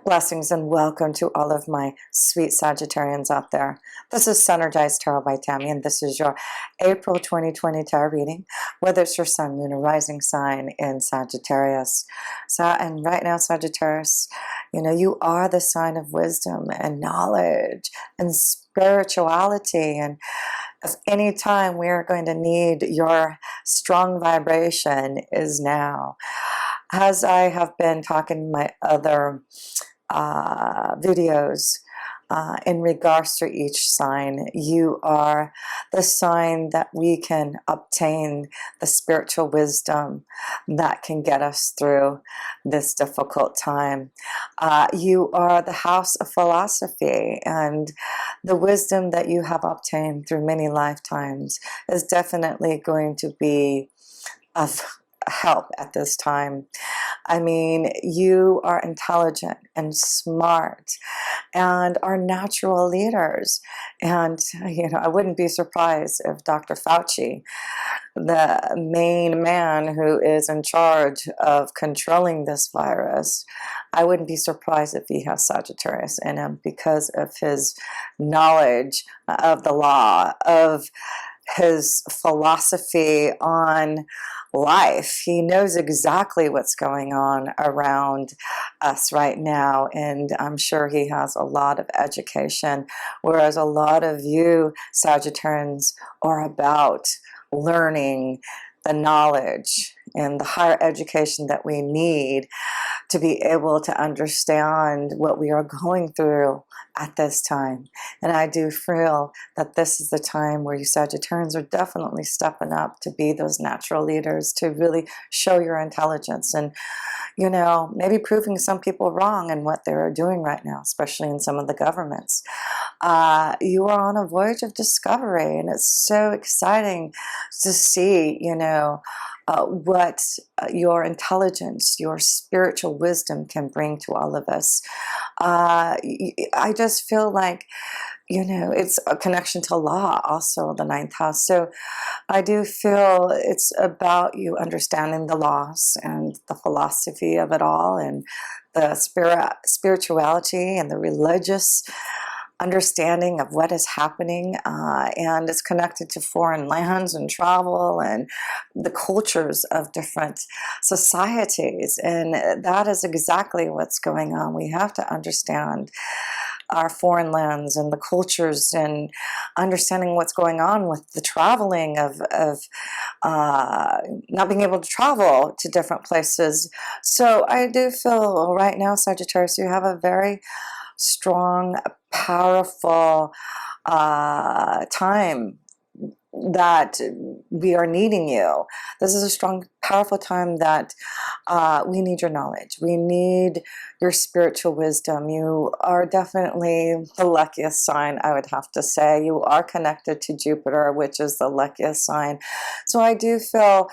Blessings and welcome to all of my sweet Sagittarians out there. This is Synergized Tarot by Tammy, and this is your April 2020 tarot reading, whether it's your sun, moon, or rising sign in Sagittarius. And right now, Sagittarius, you are the sign of wisdom and knowledge and spirituality. And if any time we are going to need your strong vibration is now. As I have been talking in my other videos in regards to each sign, you are the sign that we can obtain the spiritual wisdom that can get us through this difficult time. You are the house of philosophy, and the wisdom that you have obtained through many lifetimes is definitely going to be of help at this time. I mean, you are intelligent and smart and are natural leaders. And, I wouldn't be surprised if Dr. Fauci, the main man who is in charge of controlling this virus, I wouldn't be surprised if he has Sagittarius in him because of his knowledge of the law, of his philosophy on life. He knows exactly what's going on around us right now, and I'm sure he has a lot of education, whereas a lot of you Sagittarians are about learning the knowledge and the higher education that we need to be able to understand what we are going through at this time. And I do feel that this is the time where you Sagittarians are definitely stepping up to be those natural leaders, to really show your intelligence and, maybe proving some people wrong in what they're doing right now, especially in some of the governments. You are on a voyage of discovery, and it's so exciting to see, what your intelligence, your spiritual wisdom can bring to all of us. I just feel like, it's a connection to law, also the ninth house. So I do feel it's about you understanding the laws and the philosophy of it all, and the spirituality and the religious understanding of what is happening, and it's connected to foreign lands and travel and the cultures of different societies, and that is exactly what's going on. We have to understand our foreign lands and the cultures, and understanding what's going on with the traveling of not being able to travel to different places. So I do feel right now, Sagittarius, you have a very strong, powerful time that we are needing you. This is a strong, powerful time that we need your knowledge. We need your spiritual wisdom. You are definitely the luckiest sign, I would have to say. You are connected to Jupiter, which is the luckiest sign. So I do feel,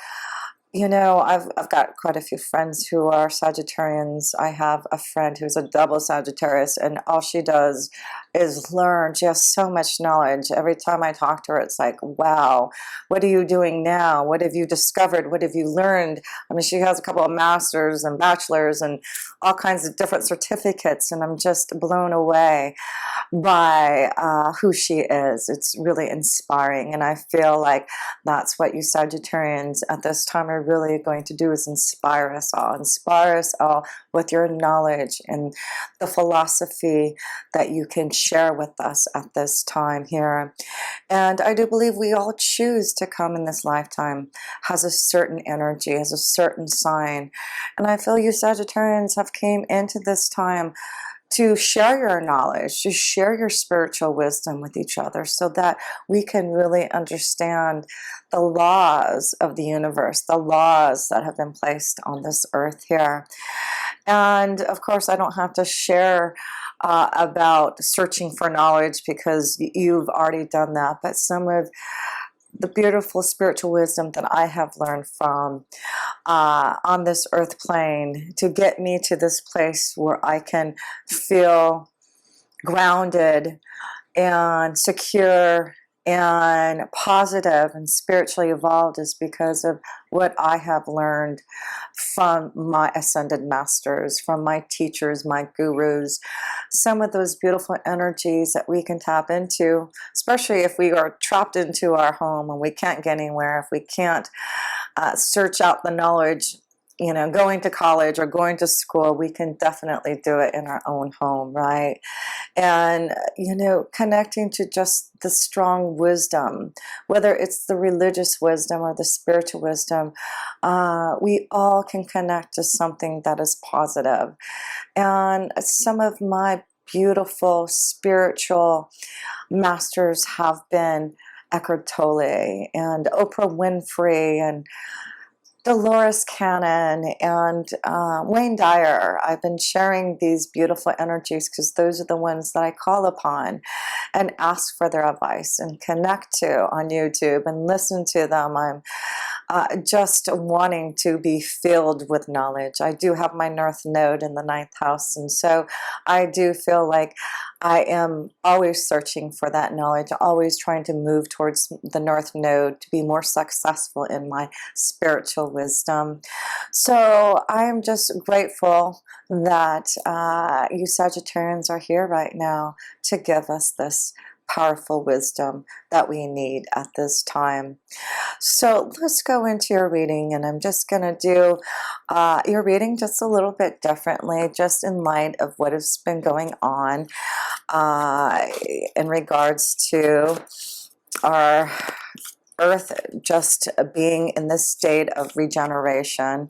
I've got quite a few friends who are Sagittarians. I have a friend who's a double Sagittarius, and all she does is learn. She has so much knowledge. Every time I talk to her, it's like, wow, what are you doing now? What have you discovered? What have you learned? I mean, she has a couple of masters and bachelors and all kinds of different certificates, and I'm just blown away by who she is. It's really inspiring, and I feel like that's what you Sagittarians at this time are really going to do, is inspire us all with your knowledge and the philosophy that you can share with us at this time here. And I do believe we all choose to come in this lifetime has a certain energy, has a certain sign, and I feel you Sagittarians have came into this time to share your knowledge, to share your spiritual wisdom with each other, so that we can really understand the laws of the universe, the laws that have been placed on this earth here. And of course, I don't have to share about searching for knowledge, because you've already done that, but some of the beautiful spiritual wisdom that I have learned from on this earth plane to get me to this place where I can feel grounded and secure and positive and spiritually evolved is because of what I have learned from my ascended masters, from my teachers, my gurus, some of those beautiful energies that we can tap into, especially if we are trapped into our home and we can't get anywhere, if we can't search out the knowledge, you know, going to college or going to school, we can definitely do it in our own home, right? And, you know, connecting to just the strong wisdom, whether it's the religious wisdom or the spiritual wisdom, we all can connect to something that is positive. And some of my beautiful spiritual masters have been Eckhart Tolle and Oprah Winfrey and Dolores Cannon and Wayne Dyer. I've been sharing these beautiful energies because those are the ones that I call upon and ask for their advice and connect to on YouTube and listen to them. I'm just wanting to be filled with knowledge. I do have my North Node in the 9th house, and so I do feel like I am always searching for that knowledge, always trying to move towards the North Node to be more successful in my spiritual wisdom. So I'm just grateful that you Sagittarians are here right now to give us this powerful wisdom that we need at this time. So let's go into your reading, and I'm just going to do your reading just a little bit differently, just in light of what has been going on in regards to our Earth just being in this state of regeneration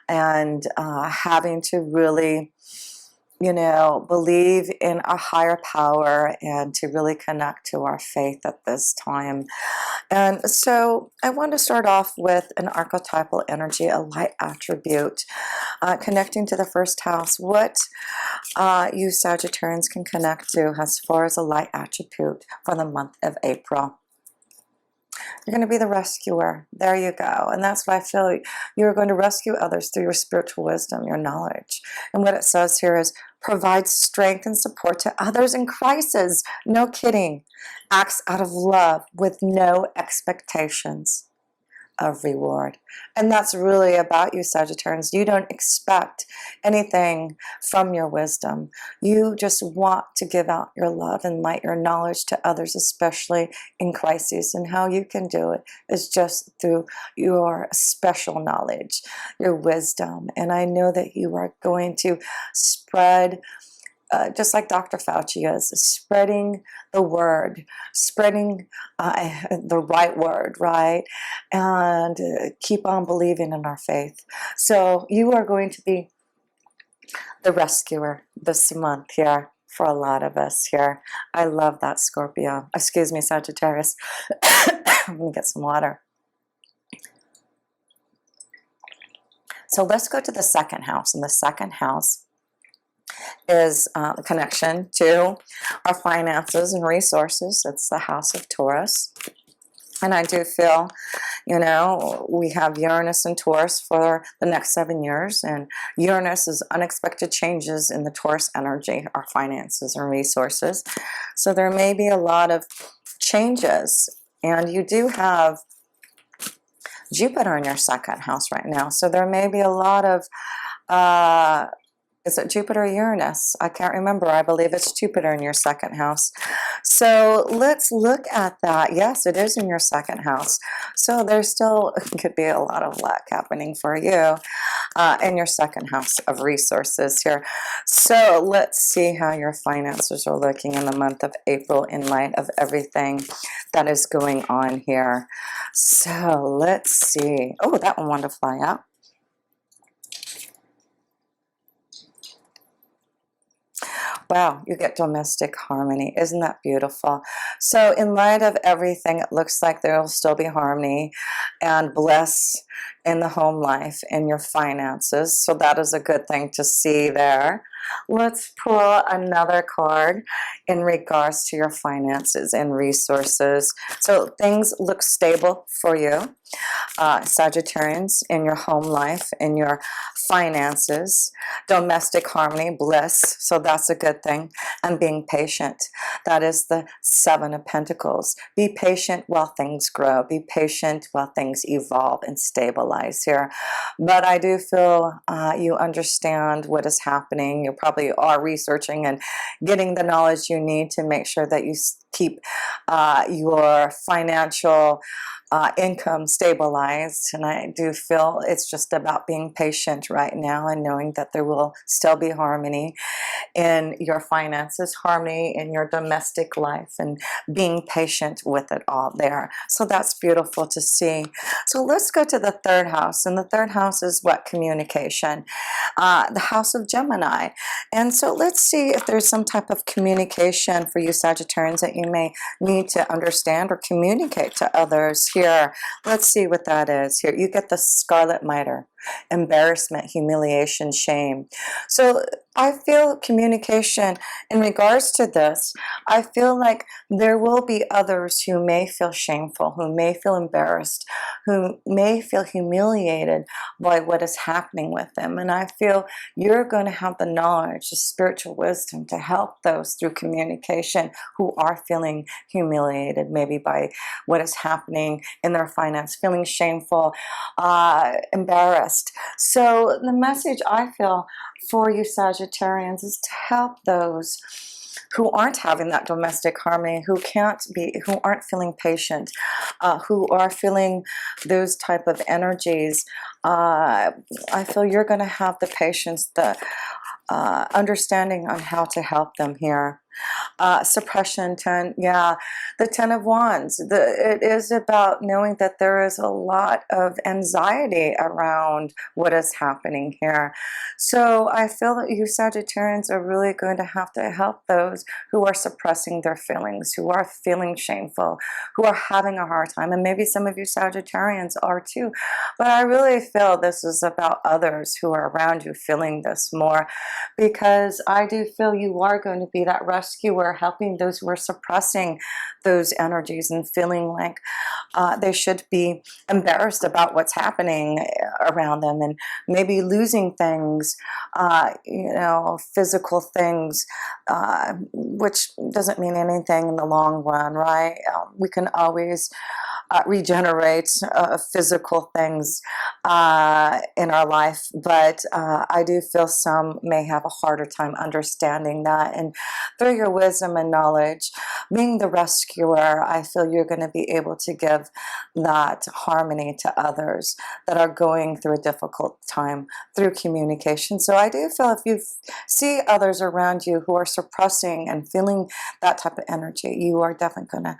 and having to really, you know, believe in a higher power and to really connect to our faith at this time. And so I want to start off with an archetypal energy, a light attribute, connecting to the first house. What you Sagittarians can connect to as far as a light attribute for the month of April. You're going to be the rescuer. There you go. And that's why I feel you're going to rescue others through your spiritual wisdom, your knowledge. And what it says here is provide strength and support to others in crisis. No kidding. Acts out of love with no expectations of reward. And that's really about you, Sagittarians. You don't expect anything from your wisdom. You just want to give out your love and light, your knowledge to others, especially in crises. And how you can do it is just through your special knowledge, your wisdom. And I know that you are going to spread, just like Dr. Fauci is, spreading the word, spreading the right word, right? And keep on believing in our faith. So you are going to be the rescuer this month here for a lot of us here. I love that, Scorpio. Excuse me, Sagittarius. Let me get some water. So let's go to the second house. And the second house is the connection to our finances and resources. It's the house of Taurus. And I do feel, you know, we have Uranus and Taurus for the next 7 years. And Uranus is unexpected changes in the Taurus energy, our finances and resources. So there may be a lot of changes. And you do have Jupiter in your second house right now. So there may be a lot of is it Jupiter or Uranus? I can't remember. I believe it's Jupiter in your second house. So let's look at that. Yes, it is in your second house. So there's still could be a lot of luck happening for you in your second house of resources here. So let's see how your finances are looking in the month of April in light of everything that is going on here. So let's see. Oh, that one wanted to fly out. Wow, you get domestic harmony. Isn't that beautiful? So in light of everything, it looks like there will still be harmony and bliss in the home life, in your finances. So that is a good thing to see there. Let's pull another card in regards to your finances and resources. So things look stable for you, Sagittarians, in your home life, in your finances, domestic harmony, bliss. So that's a good thing. And being patient. That is the Seven of Pentacles. Be patient while things grow. Be patient while things evolve and stabilize here. But I do feel you understand what is happening. You probably are researching and getting the knowledge you need to make sure that you keep your financial income stabilized. And I do feel it's just about being patient right now and knowing that there will still be harmony in your finances, harmony in your domestic life, and being patient with it all there. So that's beautiful to see. So let's go to the third house, and the third house is what? Communication, the house of Gemini. And so let's see if there's some type of communication for you Sagittarians that you may need to understand or communicate to others here. Let's see what that is here. You get the Scarlet Mitre, embarrassment, humiliation, shame. So I feel communication in regards to this. I feel like there will be others who may feel shameful, who may feel embarrassed, who may feel humiliated by what is happening with them. And I feel you're going to have the knowledge, the spiritual wisdom to help those through communication who are feeling humiliated, maybe by what is happening in their finance, feeling shameful, embarrassed. So the message I feel for you Sagittarians is to help those who aren't having that domestic harmony, who aren't feeling patient, who are feeling those type of energies. I feel you're going to have the patience, the understanding on how to help them here. Suppression 10, yeah, the 10 of Wands. It is about knowing that there is a lot of anxiety around what is happening here. So I feel that you Sagittarians are really going to have to help those who are suppressing their feelings, who are feeling shameful, who are having a hard time, and maybe some of you Sagittarians are too. But I really feel this is about others who are around you feeling this more, because I do feel you are going to be that rescuer, helping those who are suppressing those energies and feeling like they should be embarrassed about what's happening around them, and maybe losing things, you know, physical things, which doesn't mean anything in the long run, right? We can always regenerate physical things in our life, but I do feel some may have a harder time understanding that. And through your wisdom and knowledge, being the rescuer, I feel you're going to be able to give that harmony to others that are going through a difficult time through communication. So I do feel if you see others around you who are suppressing and feeling that type of energy, you are definitely going to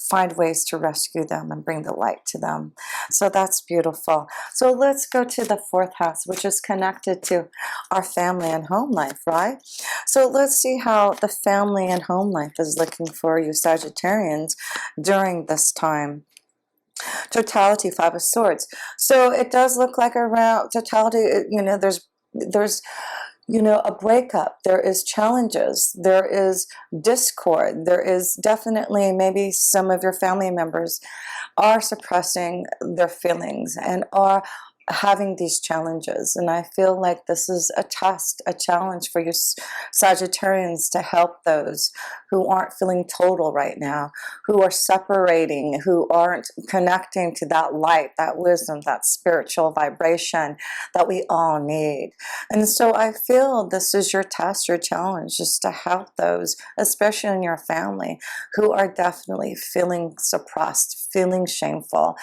find ways to rescue them and bring the light to them. So that's beautiful. So let's go to the fourth house, which is connected to our family and home life, right? So let's see how the family and home life is looking for you Sagittarians during this time. Totality, Five of Swords. So it does look like around totality, you know, there's you know, a breakup, there is challenges, there is discord, there is definitely maybe some of your family members are suppressing their feelings and are having these challenges. And I feel like this is a test, a challenge for you Sagittarians to help those who aren't feeling total right now, who are separating, who aren't connecting to that light, that wisdom, that spiritual vibration that we all need. And so I feel this is your test, your challenge, just to help those, especially in your family, who are definitely feeling suppressed, feeling shameful.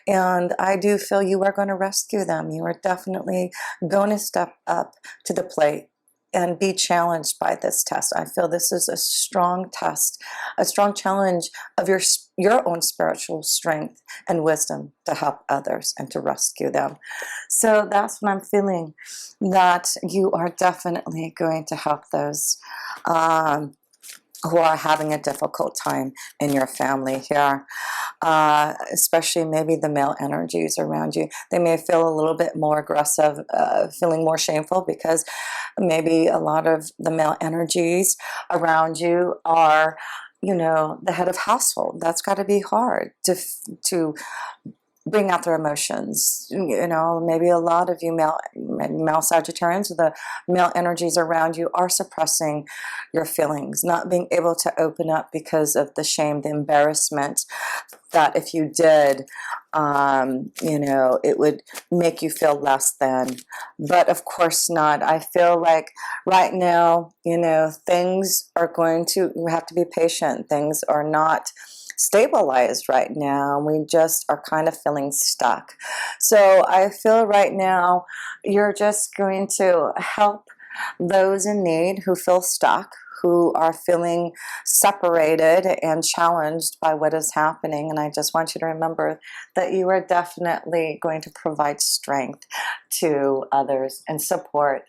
And I do feel you are going to rescue them. You are definitely going to step up to the plate and be challenged by this test. I feel this is a strong test, a strong challenge of your own spiritual strength and wisdom to help others and to rescue them. So that's what I'm feeling, that you are definitely going to help those who are having a difficult time in your family here. especially maybe the male energies around you. They may feel a little bit more aggressive, feeling more shameful, because maybe a lot of the male energies around you are, you know, the head of household. That's got to be hard to bring out their emotions. You know, maybe a lot of you male Sagittarians, the male energies around you are suppressing your feelings, not being able to open up because of the shame, the embarrassment, that if you did, you know, it would make you feel less than. But of course not. I feel like right now, you know, things are going to, you have to be patient. Things are not stabilized right now. We just are kind of feeling stuck. So I feel right now you're just going to help those in need who feel stuck, who are feeling separated and challenged by what is happening. And I just want you to remember that you are definitely going to provide strength to others and support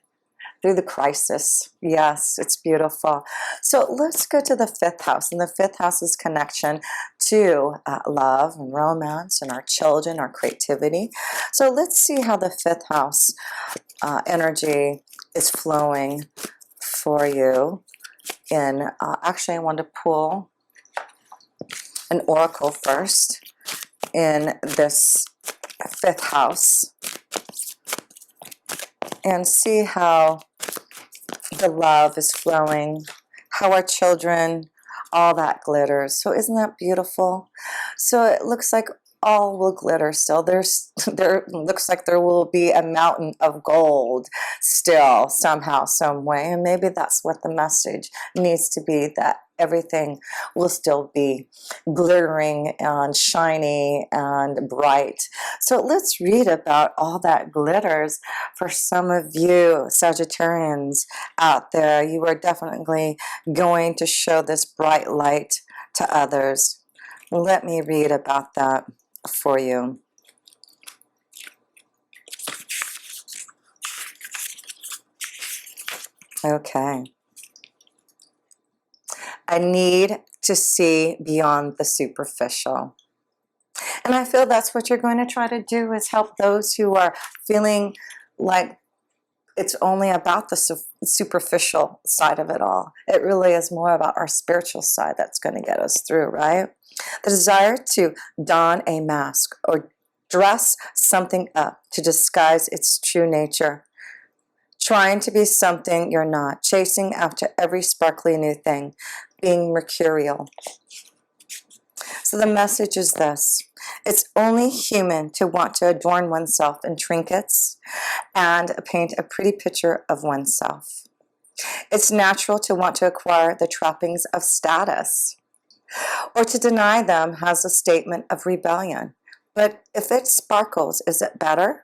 through the crisis. Yes, it's beautiful. So let's go to the 5th house, and the 5th house is connection to love and romance and our children, our creativity. So let's see how the 5th house energy is flowing for you. And actually I want to pull an oracle first in this 5th house and see how the love is flowing, how our children, all that glitters. So isn't that beautiful? So it looks like all will glitter still. There looks like there will be a mountain of gold still, somehow, some way. And maybe that's what the message needs to be, that everything will still be glittering and shiny and bright. So let's read about all that glitters for some of you Sagittarians out there. You are definitely going to show this bright light to others. Let me read about that for you. Okay. I need to see beyond the superficial. And I feel that's what you're going to try to do, is help those who are feeling like it's only about the superficial side of it all. It really is more about our spiritual side that's going to get us through, right? The desire to don a mask or dress something up to disguise its true nature. Trying to be something you're not. Chasing after every sparkly new thing. Being mercurial. So the message is this: it's only human to want to adorn oneself in trinkets and paint a pretty picture of oneself. It's natural to want to acquire the trappings of status, or to deny them has a statement of rebellion. But if it sparkles, is it better?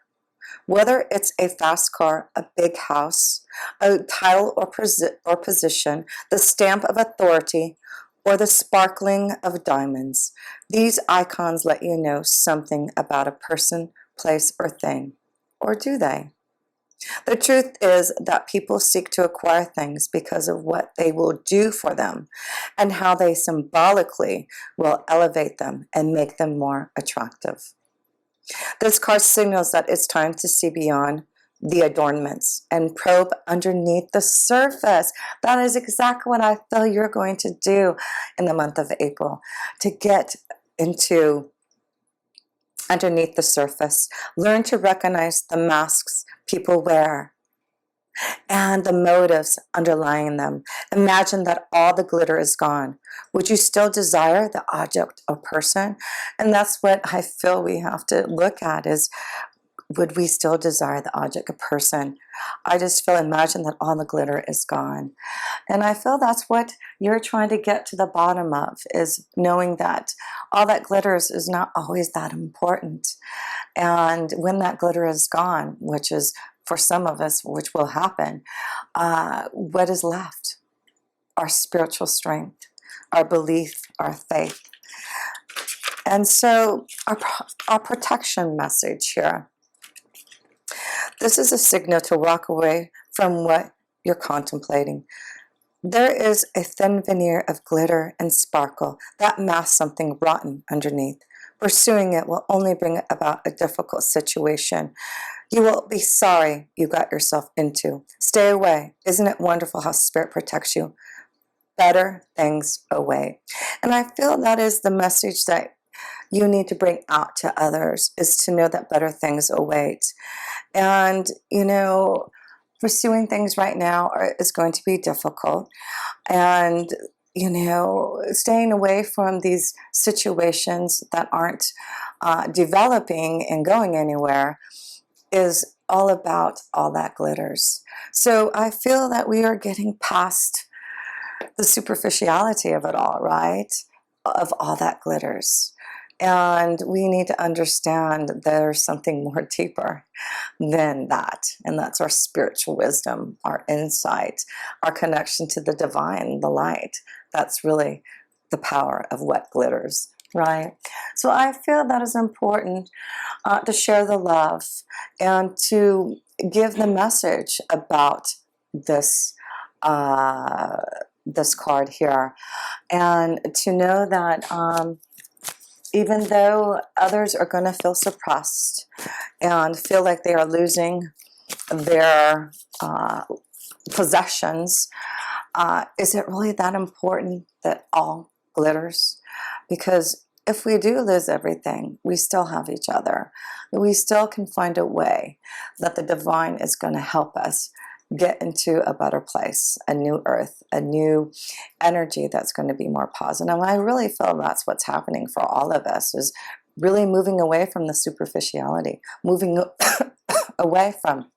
Whether it's a fast car, a big house, a title or position, the stamp of authority, or the sparkling of diamonds, these icons let you know something about a person, place, or thing. Or do they? The truth is that people seek to acquire things because of what they will do for them and how they symbolically will elevate them and make them more attractive. This card signals that it's time to see beyond the adornments and probe underneath the surface. That is exactly what I feel you're going to do in the month of April, to get into underneath the surface. Learn to recognize the masks people wear and the motives underlying them. Imagine that all the glitter is gone. Would you still desire the object or person? And that's what I feel we have to look at, is would we still desire the object or person? I just feel, imagine that all the glitter is gone. And I feel that's what you're trying to get to the bottom of, is knowing that all that glitters is not always that important. And when that glitter is gone, which is for some of us, which will happen, what is left? Our spiritual strength, our belief, our faith. And so our protection message here. This is a signal to walk away from what you're contemplating. There is a thin veneer of glitter and sparkle that masks something rotten underneath. Pursuing it will only bring about a difficult situation. You will be sorry you got yourself into. Stay away. Isn't it wonderful how Spirit protects you? Better things await. And I feel that is the message that you need to bring out to others, is to know that better things await. And, you know, pursuing things right now is going to be difficult. And, you know, staying away from these situations that aren't developing and going anywhere is all about all that glitters. So I feel that we are getting past the superficiality of it all, right? Of all that glitters. And we need to understand there's something more deeper than that. And that's our spiritual wisdom, our insight, our connection to the divine, the light. That's really the power of what glitters, right? So I feel that is important to share the love and to give the message about this this card here, and to know that even though others are going to feel suppressed and feel like they are losing their possessions, is it really that important that all glitters? Because if we do lose everything, we still have each other. We still can find a way that the divine is going to help us get into a better place, a new earth, a new energy that's going to be more positive. And I really feel that's what's happening for all of us, is really moving away from the superficiality, moving away from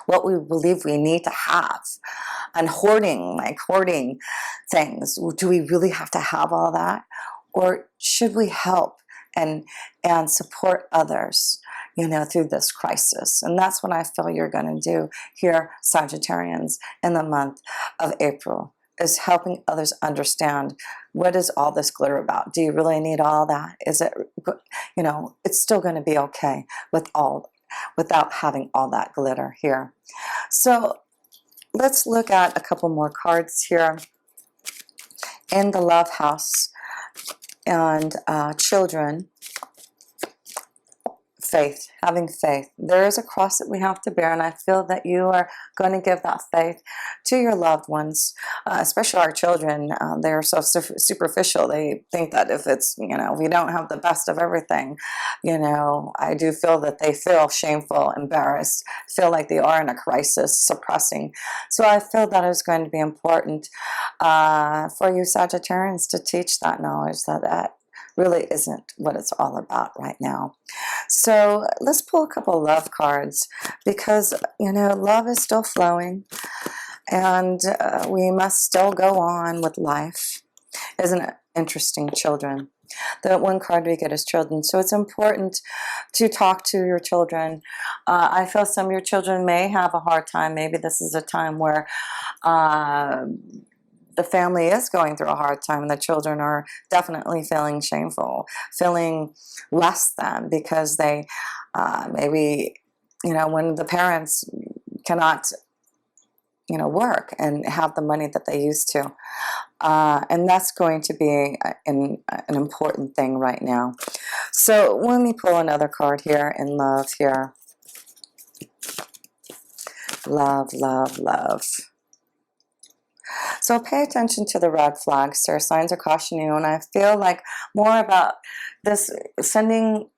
what we believe we need to have, and hoarding, like hoarding things. Do we really have to have all that? Or should we help and support others, you know, through this crisis? And that's what I feel you're going to do here, Sagittarians, in the month of April, is helping others understand, what is all this glitter about? Do you really need all that? Is it, you know, it's still going to be okay without having all that glitter here. So let's look at a couple more cards here. In the love house, and children, faith, having faith. There is a cross that we have to bear, and I feel that you are going to give that faith to your loved ones, especially our children. They are so superficial. They think that if it's, you know, we don't have the best of everything, you know, I do feel that they feel shameful, embarrassed, feel like they are in a crisis, suppressing. So I feel that is going to be important for you Sagittarians to teach that knowledge, that really isn't what it's all about right now. So let's pull a couple love cards, because, you know, love is still flowing, and we must still go on with life. Isn't it interesting? Children. The one card we get is children. So it's important to talk to your children. I feel some of your children may have a hard time. Maybe this is a time where the family is going through a hard time, and the children are definitely feeling shameful, feeling less than, because they maybe, you know, when the parents cannot, you know, work and have the money that they used to. And that's going to be an important thing right now. So let me pull another card here in love here. Love, love, love. So pay attention to the red flags. There are signs of caution you, and I feel like more about this, sending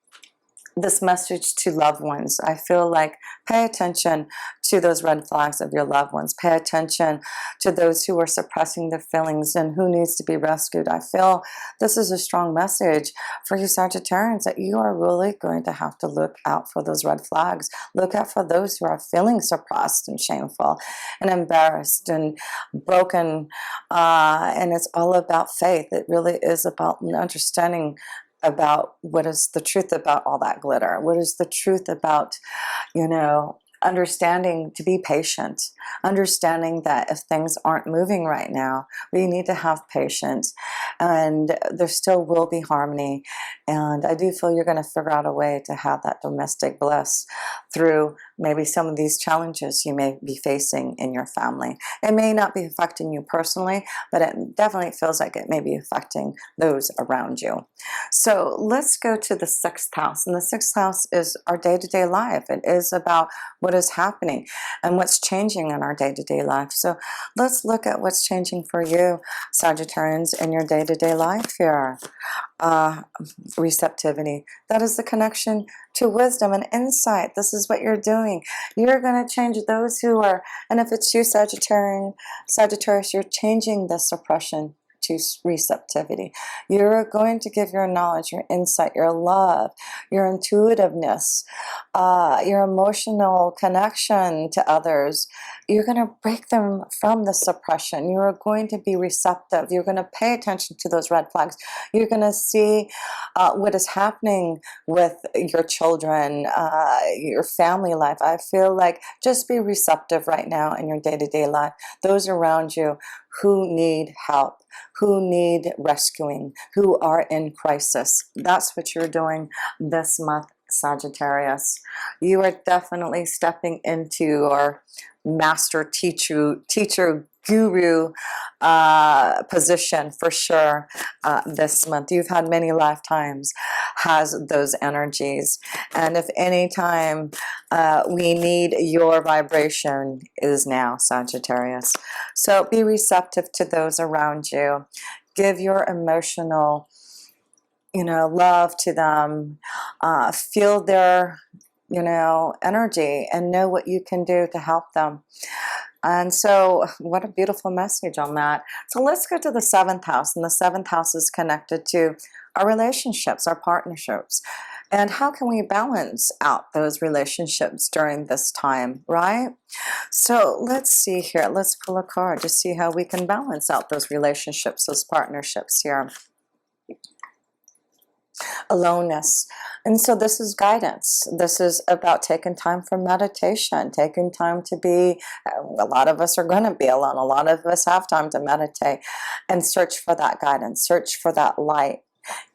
this message to loved ones. I feel like pay attention to those red flags of your loved ones. Pay attention to those who are suppressing their feelings and who needs to be rescued. I feel this is a strong message for you Sagittarians, that you are really going to have to look out for those red flags. Look out for those who are feeling suppressed and shameful and embarrassed and broken. And it's all about faith. It really is about understanding about what is the truth about all that glitter. What is the truth about, you know, understanding to be patient, understanding that if things aren't moving right now, we need to have patience, and there still will be harmony. And I do feel you're going to figure out a way to have that domestic bliss through maybe some of these challenges you may be facing in your family. It may not be affecting you personally, but it definitely feels like it may be affecting those around you. So let's go to the 6th house, and the 6th house is our day-to-day life. It is about what is happening and what's changing in our day-to-day life. So let's look at what's changing for you, Sagittarians, in your day-to-day life here. Receptivity. That is the connection to wisdom and insight. This is what you're doing. You're going to change those who are, and if it's you, Sagittarius, you're changing the suppression to receptivity. You're going to give your knowledge, your insight, your love, your intuitiveness, your emotional connection to others. You're going to break them from the suppression. You're going to be receptive. You're going to pay attention to those red flags. You're going to see what is happening with your children, your family life. I feel like just be receptive right now in your day-to-day life. Those around you who need help, who need rescuing, who are in crisis. That's what you're doing this month, Sagittarius. You are definitely stepping into your master teacher guru position for sure this month. You've had many lifetimes has those energies, and if any time we need your vibration is now, Sagittarius. So be receptive to those around you. Give your emotional, love to them. Feel their, energy, and know what you can do to help them. And so what a beautiful message on that. So let's go to the 7th house, and the 7th house is connected to our relationships, our partnerships. And how can we balance out those relationships during this time, right? So let's see here. Let's pull a card to see how we can balance out those relationships, those partnerships here. Aloneness. And so this is guidance. This is about taking time for meditation, taking time to be, a lot of us are going to be alone. A lot of us have time to meditate and search for that guidance, search for that light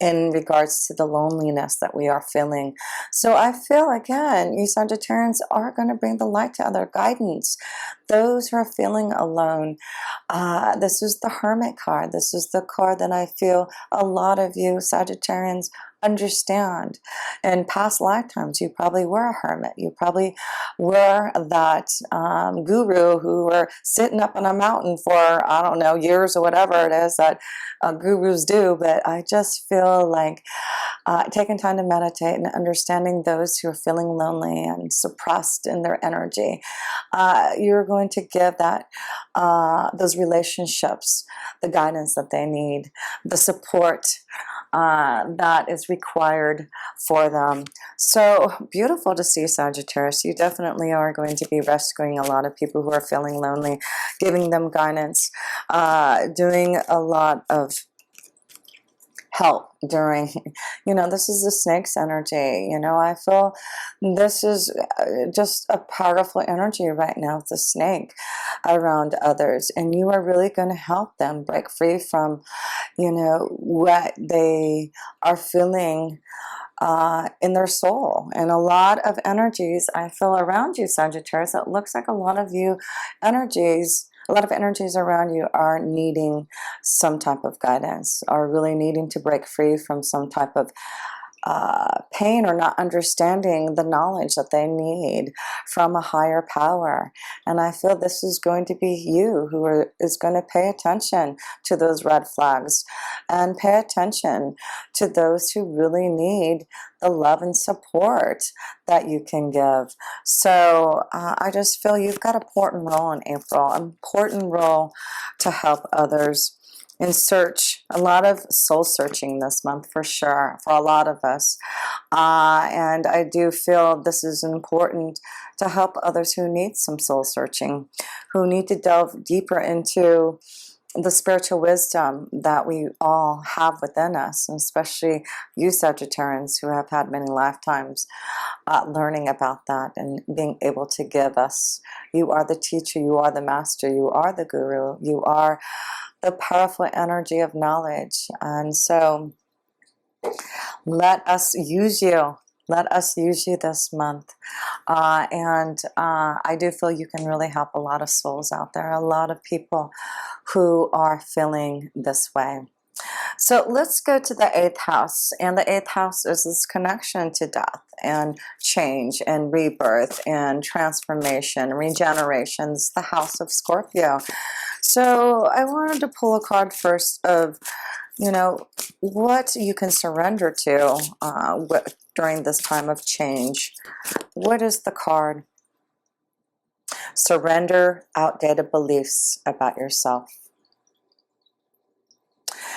in regards to the loneliness that we are feeling. So I feel, again, you Sagittarians are going to bring the light to other guidance. Those who are feeling alone, this is the Hermit card. This is the card that I feel a lot of you Sagittarians understand. In past lifetimes, you probably were a hermit. You probably were that guru who were sitting up on a mountain for, I don't know, years or whatever it is that gurus do. But I just feel like taking time to meditate and understanding those who are feeling lonely and suppressed in their energy, you're going to give that those relationships the guidance that they need, the support that is required for them. So beautiful to see, Sagittarius. You definitely are going to be rescuing a lot of people who are feeling lonely, giving them guidance, doing a lot of help during, this is the snake's energy. I feel this is just a powerful energy right now with the snake around others, and you are really going to help them break free from, what they are feeling in their soul. And a lot of energies I feel around you, Sagittarius. It looks like a lot of energies around you are needing some type of guidance, are really needing to break free from some type of pain, or not understanding the knowledge that they need from a higher power. And I feel this is going to be you who is going to pay attention to those red flags and pay attention to those who really need the love and support that you can give. So I just feel you've got an important role in April, an important role to help others in search, a lot of soul searching this month for sure, for a lot of us. And I do feel this is important to help others who need some soul searching, who need to delve deeper into the spiritual wisdom that we all have within us, and especially you Sagittarians who have had many lifetimes learning about that and being able to give us. You are the teacher, you are the master, you are the guru, you are the powerful energy of knowledge. And so let us use you Let us use you this month. I do feel you can really help a lot of souls out there, a lot of people who are feeling this way. So let's go to the 8th house, and the 8th house is this connection to death and change and rebirth and transformation, regeneration. It's the house of Scorpio. So I wanted to pull a card first of, you know, what you can surrender to during this time of change. What is the card? Surrender outdated beliefs about yourself.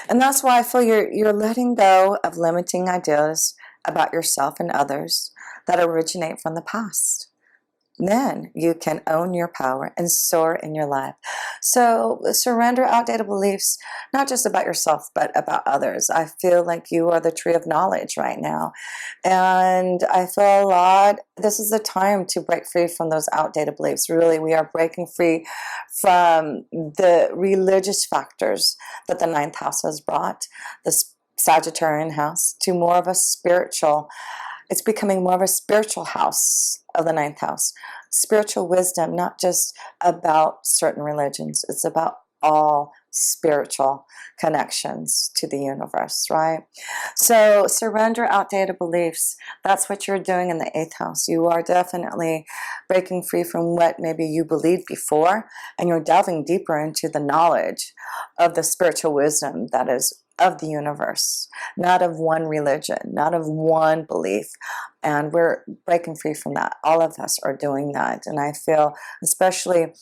And that's why I feel you're letting go of limiting ideas about yourself and others that originate from the past. Then you can own your power and soar in your life. So surrender outdated beliefs, not just about yourself, but about others. I feel like you are the tree of knowledge right now. And I feel this is the time to break free from those outdated beliefs. Really, we are breaking free from the religious factors that the 9th house has brought, the Sagittarian house, to more of a spiritual. It's becoming more of a spiritual house of the 9th house. Spiritual wisdom, not just about certain religions. It's about all spiritual connections to the universe, right? So surrender outdated beliefs. That's what you're doing in the 8th house. You are definitely breaking free from what maybe you believed before, and you're delving deeper into the knowledge of the spiritual wisdom that is of the universe, not of one religion, not of one belief. And we're breaking free from that. All of us are doing that. And I feel, especially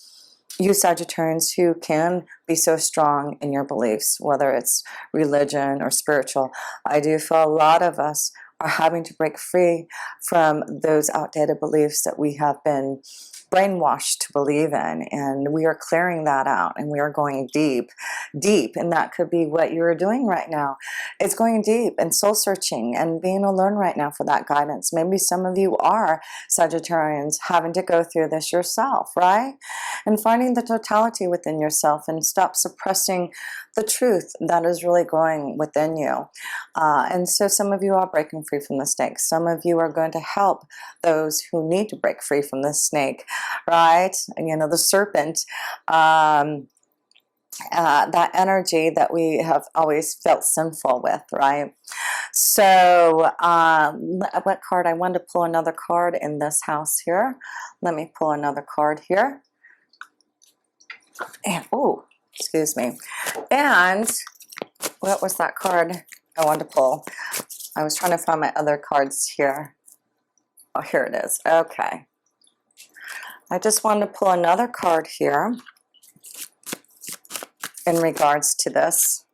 you Sagittarians who can be so strong in your beliefs, whether it's religion or spiritual, I do feel a lot of us are having to break free from those outdated beliefs that we have been brainwashed to believe in, and we are clearing that out, and we are going deep, and that could be what you're doing right now. It's going deep and soul searching and being alone right now for that guidance. Maybe some of you are Sagittarians having to go through this yourself, right? And finding the totality within yourself and stop suppressing the truth that is really growing within you. And so some of you are breaking free from the snake. Some of you are going to help those who need to break free from the snake, right? And, you know, the serpent, that energy that we have always felt sinful with, right? So what card? I wanted to pull another card in this house here. Let me pull another card here. And, oh, excuse me. And what was that card I wanted to pull? I was trying to find my other cards here. Oh, here it is. Okay. I just wanted to pull another card here in regards to this.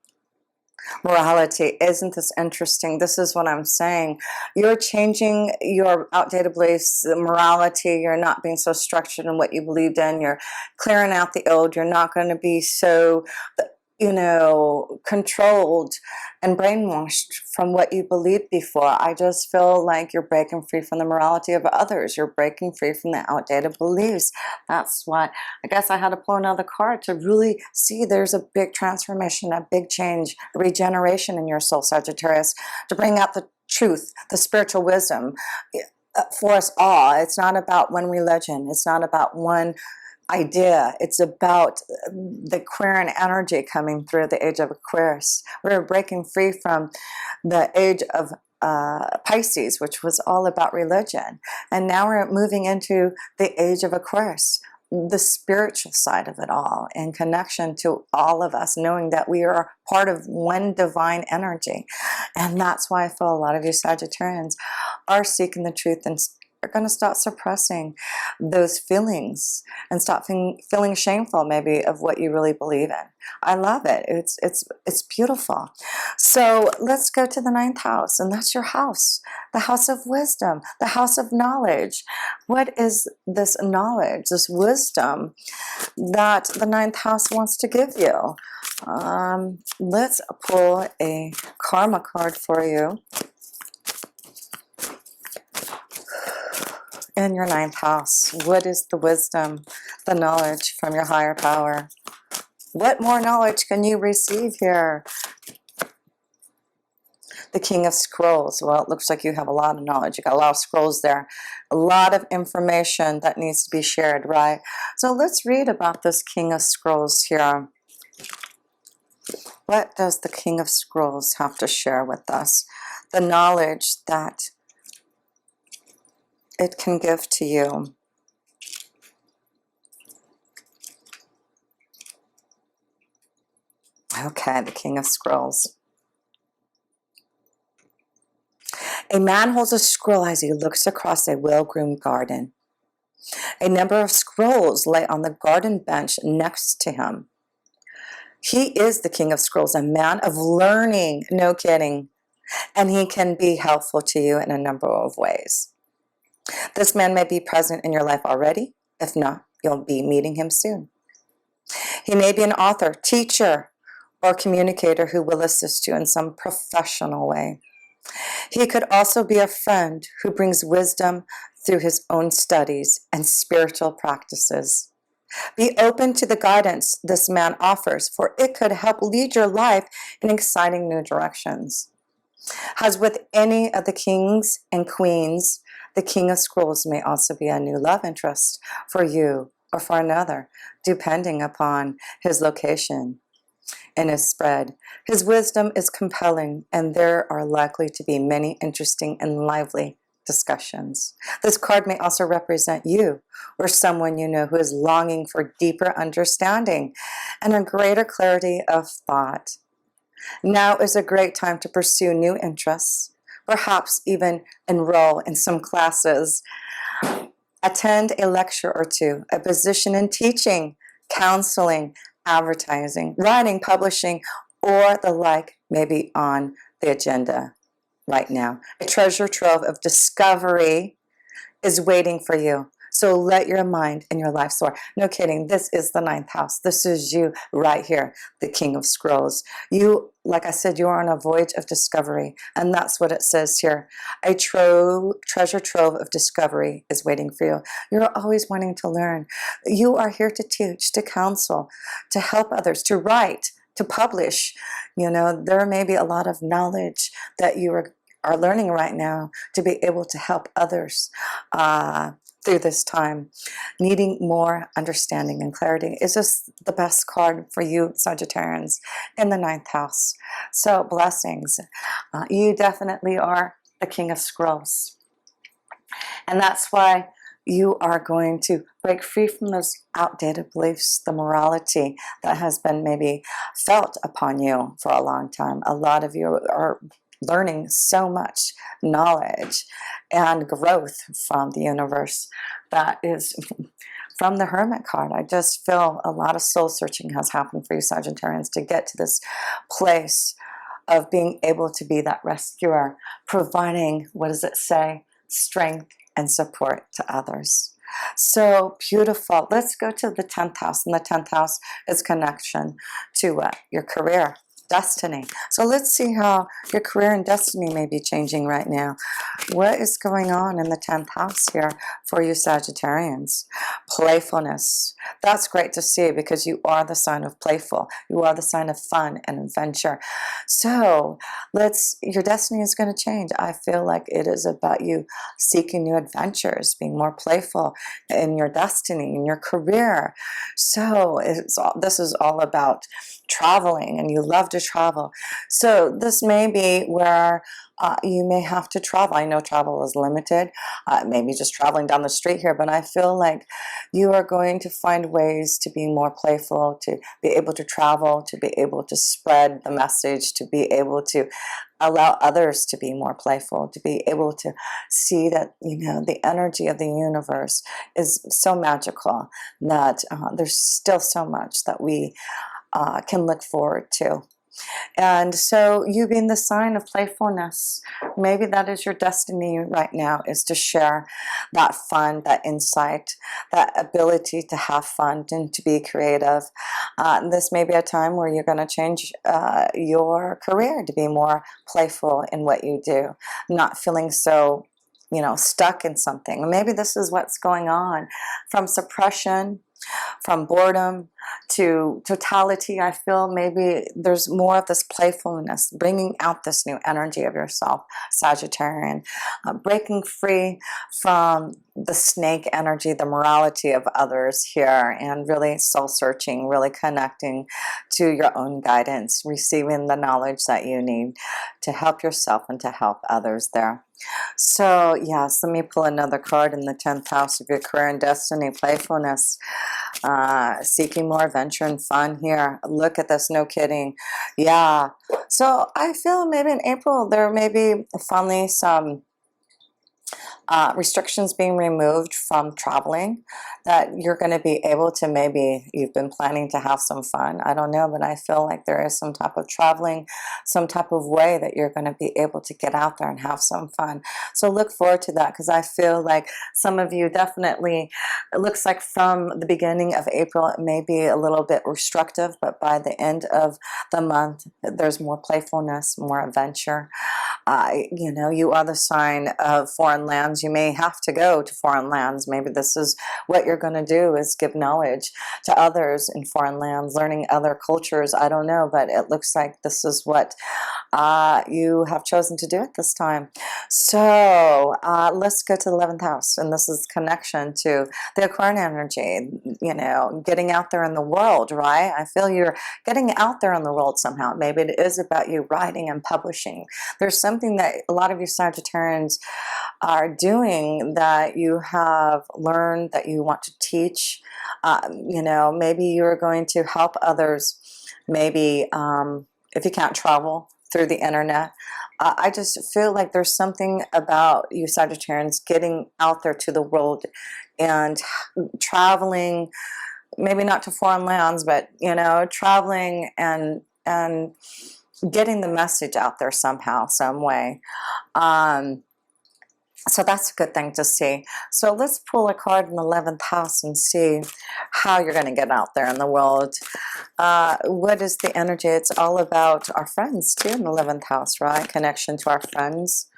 Morality. Isn't this interesting? This is what I'm saying. You're changing your outdated beliefs, the morality. You're not being so structured in what you believed in. You're clearing out the old. You're not going to be so, you know, controlled and brainwashed from what you believed before. I just feel like you're breaking free from the morality of others. You're breaking free from the outdated beliefs. That's why I guess I had to pull another card to really see there's a big transformation, a big change, a regeneration in your soul, Sagittarius, to bring out the truth, the spiritual wisdom for us all. It's not about one religion. It's not about one idea. It's about the Aquarian energy coming through the age of Aquarius. We're breaking free from the age of Pisces, which was all about religion. And now we're moving into the age of Aquarius, the spiritual side of it all, in connection to all of us, knowing that we are part of one divine energy. And that's why I feel a lot of you Sagittarians are seeking the truth and are going to start suppressing those feelings and stop feeling shameful maybe of what you really believe in. I love it. It's beautiful. So let's go to the 9th house, and that's your house, the house of wisdom, the house of knowledge. What is this knowledge, this wisdom that the 9th house wants to give you? Let's pull a karma card for you. In your 9th house, what is the wisdom, the knowledge from your higher power? What more knowledge can you receive here? The King of Scrolls. Well, it looks like you have a lot of knowledge. You got a lot of scrolls there. A lot of information that needs to be shared, right? So let's read about this King of Scrolls here. What does the King of Scrolls have to share with us? The knowledge that it can give to you. Okay, the King of Scrolls. A man holds a scroll as he looks across a well-groomed garden. A number of scrolls lay on the garden bench next to him. He is the King of Scrolls, a man of learning, no kidding, and he can be helpful to you in a number of ways. This man may be present in your life already. If not, you'll be meeting him soon. He may be an author, teacher, or communicator who will assist you in some professional way. He could also be a friend who brings wisdom through his own studies and spiritual practices. Be open to the guidance this man offers, for it could help lead your life in exciting new directions. As with any of the kings and queens, the King of Scrolls may also be a new love interest for you or for another, depending upon his location and his spread. His wisdom is compelling, and there are likely to be many interesting and lively discussions. This card may also represent you or someone you know who is longing for deeper understanding and a greater clarity of thought. Now is a great time to pursue new interests, perhaps even enroll in some classes, attend a lecture or two, a position in teaching, counseling, advertising, writing, publishing, or the like may be on the agenda right now. A treasure trove of discovery is waiting for you. So let your mind and your life soar. No kidding, this is the 9th house. This is you right here, the King of Scrolls. You, like I said, you are on a voyage of discovery, and that's what it says here. A treasure trove of discovery is waiting for you. You're always wanting to learn. You are here to teach, to counsel, to help others, to write, to publish. You know, there may be a lot of knowledge that you are learning right now to be able to help others through this time. Needing more understanding and clarity. Is this the best card for you, Sagittarians, in the 9th house? So blessings. You definitely are the King of Scrolls. And that's why you are going to break free from those outdated beliefs, the morality that has been maybe felt upon you for a long time. A lot of you are learning so much knowledge and growth from the universe that is from the Hermit card. I just feel a lot of soul searching has happened for you, Sagittarians, to get to this place of being able to be that rescuer, providing, what does it say, strength and support to others. So beautiful. Let's go to the 10th house, and the 10th house is connection to your career, destiny. So let's see how your career and destiny may be changing right now. What is going on in the 10th house here for you, Sagittarians? Playfulness. That's great to see, because you are the sign of playful. You are the sign of fun and adventure. So your destiny is going to change. I feel like it is about you seeking new adventures, being more playful in your destiny, in your career. So this is all about traveling, and you love to travel. So this may be where you may have to travel. I know travel is limited, maybe just traveling down the street here, but I feel like you are going to find ways to be more playful, to be able to travel, to be able to spread the message, to be able to allow others to be more playful, to be able to see that, you know, the energy of the universe is so magical that there's still so much that we can look forward to. And so you being the sign of playfulness, maybe that is your destiny right now, is to share that fun, that insight, that ability to have fun and to be creative. This may be a time where you're going to change your career to be more playful in what you do, not feeling so, you know, stuck in something. Maybe this is what's going on, from suppression from boredom to totality. I feel maybe there's more of this playfulness, bringing out this new energy of yourself, Sagittarian, breaking free from the snake energy, the morality of others here, and really soul searching, really connecting to your own guidance, receiving the knowledge that you need to help yourself and to help others there. So yes, let me pull another card in the 10th house of your career and destiny. Playfulness, seeking more adventure and fun here. Look at this, no kidding. Yeah, so I feel maybe in April there may be finally some restrictions being removed from traveling, that you're going to be able to, maybe you've been planning to have some fun, I don't know, but I feel like there is some type of traveling, some type of way that you're going to be able to get out there and have some fun. So look forward to that, because I feel like some of you definitely, it looks like from the beginning of April it may be a little bit restrictive, but by the end of the month there's more playfulness, more adventure. You know, you are the sign of foreign lands. You may have to go to foreign lands. Maybe this is what you're going to do, is give knowledge to others in foreign lands, learning other cultures. I don't know, but it looks like this is what you have chosen to do at this time. So let's go to the 11th house, and this is connection to the Aquarian energy, you know, getting out there in the world, right? I feel you're getting out there in the world somehow. Maybe it is about you writing and publishing. There's something that a lot of you Sagittarians are doing that you have learned, that you want to teach. You know, maybe you're going to help others, maybe if you can't travel, through the internet. I just feel like there's something about you Sagittarians getting out there to the world and traveling, maybe not to foreign lands, but you know, traveling and getting the message out there somehow, some way. So that's a good thing to see. So let's pull a card in the 11th house and see how you're going to get out there in the world. What is the energy? It's all about our friends too in the 11th house, right? Connection to our friends.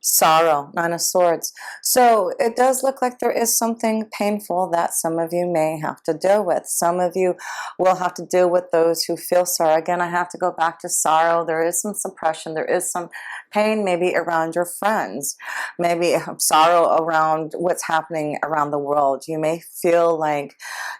Sorrow, 9 of Swords. So it does look like there is something painful that some of you may have to deal with. Some of you will have to deal with those who feel sorrow. Again, I have to go back to sorrow. There is some suppression. There is some pain maybe around your friends. Maybe sorrow around what's happening around the world. You may feel like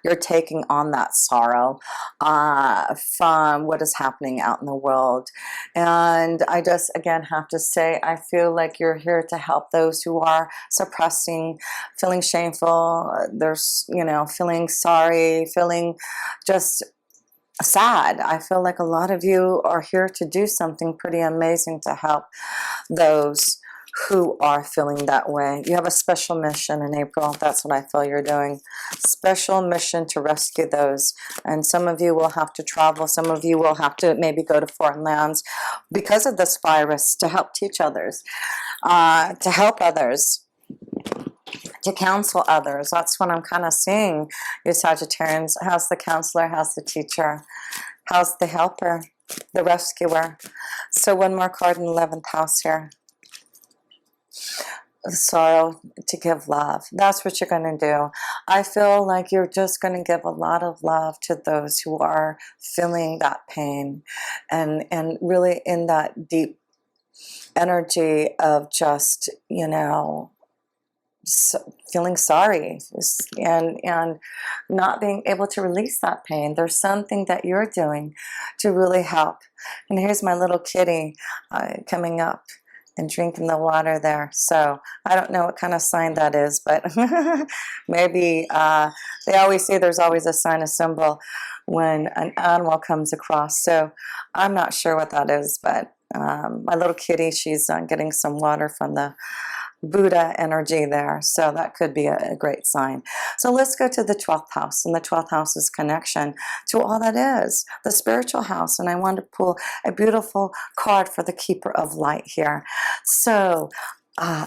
you're taking on that sorrow from what is happening out in the world. And I just, again, have to say, I feel like you're here to help those who are suppressing, feeling shameful, there's, you know, feeling sorry, feeling just sad. I feel like a lot of you are here to do something pretty amazing to help those who are feeling that way. You have a special mission in April. That's what I feel you're doing. Special mission to rescue those. And some of you will have to travel. Some of you will have to maybe go to foreign lands because of this virus, to help teach others, to help others, to counsel others. That's what I'm kind of seeing, you Sagittarians. How's the counselor? How's the teacher? How's the helper? The rescuer? So one more card in the 11th house here. Sorrow, to give love. That's what you're going to do. I feel like you're just going to give a lot of love to those who are feeling that pain, and really in that deep energy of just, you know, feeling sorry and not being able to release that pain. There's something that you're doing to really help. And here's my little kitty coming up and drinking the water there. So I don't know what kind of sign that is, but maybe they always say there's always a sign, a symbol when an animal comes across. So I'm not sure what that is, but my little kitty, she's getting some water from the Buddha energy there, so that could be a great sign. So let's go to the 12th house, and the 12th house is connection to all that is, the spiritual house, and I want to pull a beautiful card for the keeper of light here. So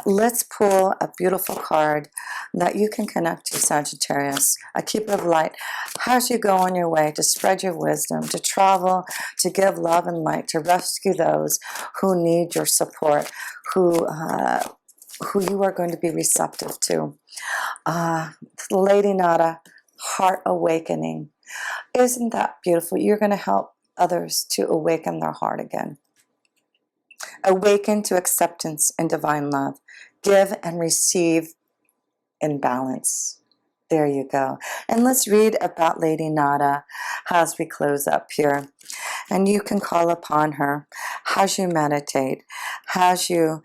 let's pull a beautiful card that you can connect to, Sagittarius, a keeper of light, as you go on your way to spread your wisdom, to travel, to give love and light, to rescue those who need your support, who you are going to be receptive to. Lady Nada, heart awakening. Isn't that beautiful? You're going to help others to awaken their heart again. Awaken to acceptance and divine love. Give and receive in balance. There you go. And let's read about Lady Nada as we close up here. And you can call upon her as you meditate, as you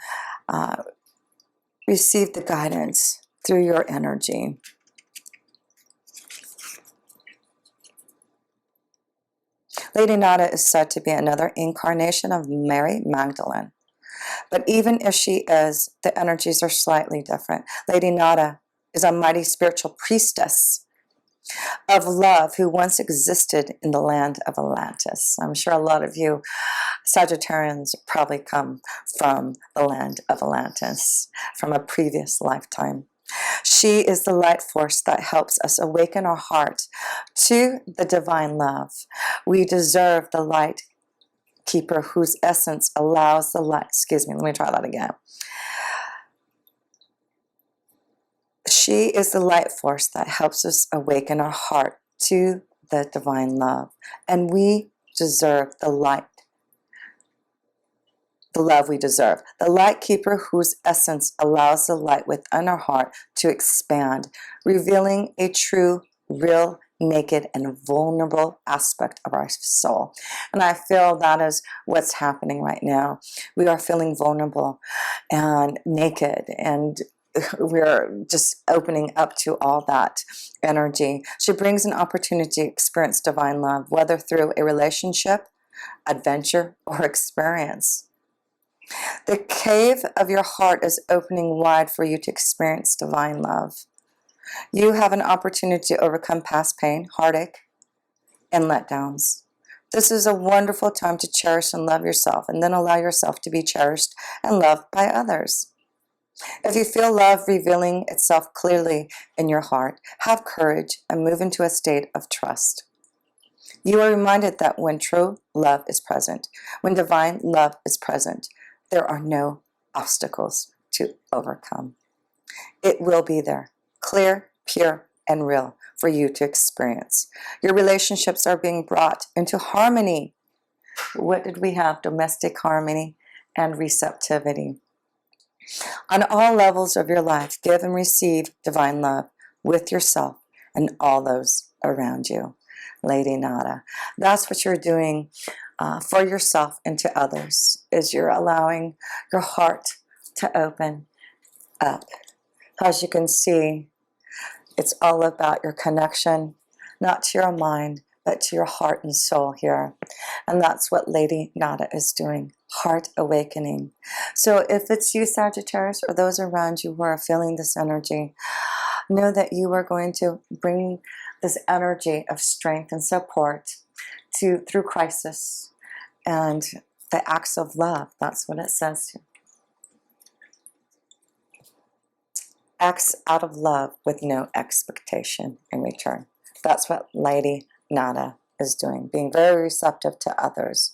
receive the guidance through your energy. Lady Nada is said to be another incarnation of Mary Magdalene. But even if she is, the energies are slightly different. Lady Nada is a mighty spiritual priestess of love who once existed in the land of Atlantis. I'm sure a lot of you Sagittarians probably come from the land of Atlantis, from a previous lifetime. She is the light force that helps us awaken our heart to the divine love. We deserve the light keeper whose essence allows the light. Excuse me, let me try that again. She is the light force that helps us awaken our heart to the divine love. And we deserve the light, the love we deserve. The light keeper whose essence allows the light within our heart to expand, revealing a true, real, naked, and vulnerable aspect of our soul. And I feel that is what's happening right now. We are feeling vulnerable and naked, and we're just opening up to all that energy. She brings an opportunity to experience divine love, whether through a relationship, adventure, or experience. The cave of your heart is opening wide for you to experience divine love. You have an opportunity to overcome past pain, heartache, and letdowns. This is a wonderful time to cherish and love yourself, and then allow yourself to be cherished and loved by others. If you feel love revealing itself clearly in your heart, have courage and move into a state of trust. You are reminded that when true love is present, when divine love is present, there are no obstacles to overcome. It will be there, clear, pure, and real for you to experience. Your relationships are being brought into harmony. What did we have? Domestic harmony and receptivity. On all levels of your life, give and receive divine love with yourself and all those around you. Lady Nada. That's what you're doing for yourself and to others, is you're allowing your heart to open up. As you can see, it's all about your connection, not to your mind, but to your heart and soul here. And that's what Lady Nada is doing, heart awakening. So if it's you, Sagittarius, or those around you who are feeling this energy, know that you are going to bring this energy of strength and support through crisis and the acts of love. That's what it says. Acts out of love with no expectation in return. That's what Lady Nada is doing, being very receptive to others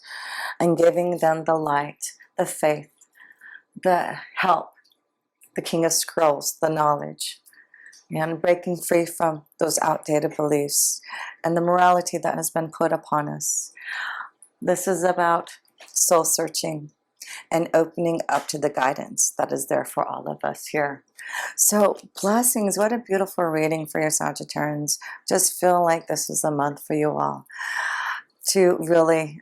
and giving them the light, the faith, the help, the King of Scrolls, the knowledge, and breaking free from those outdated beliefs and the morality that has been put upon us. This is about soul searching and opening up to the guidance that is there for all of us here. So blessings. What a beautiful reading for your Sagittarians. Just feel like this is a month for you all to really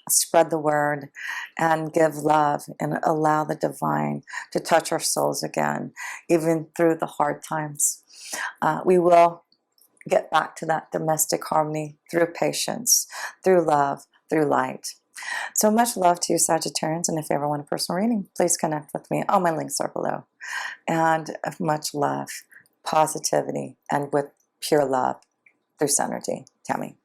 spread the word and give love and allow the divine to touch our souls again, even through the hard times. We will get back to that domestic harmony through patience, through love, through light. So much love to you, Sagittarians, and if you ever want a personal reading, please connect with me. All my links are below. And much love, positivity, and with pure love through Synergy. Tammy.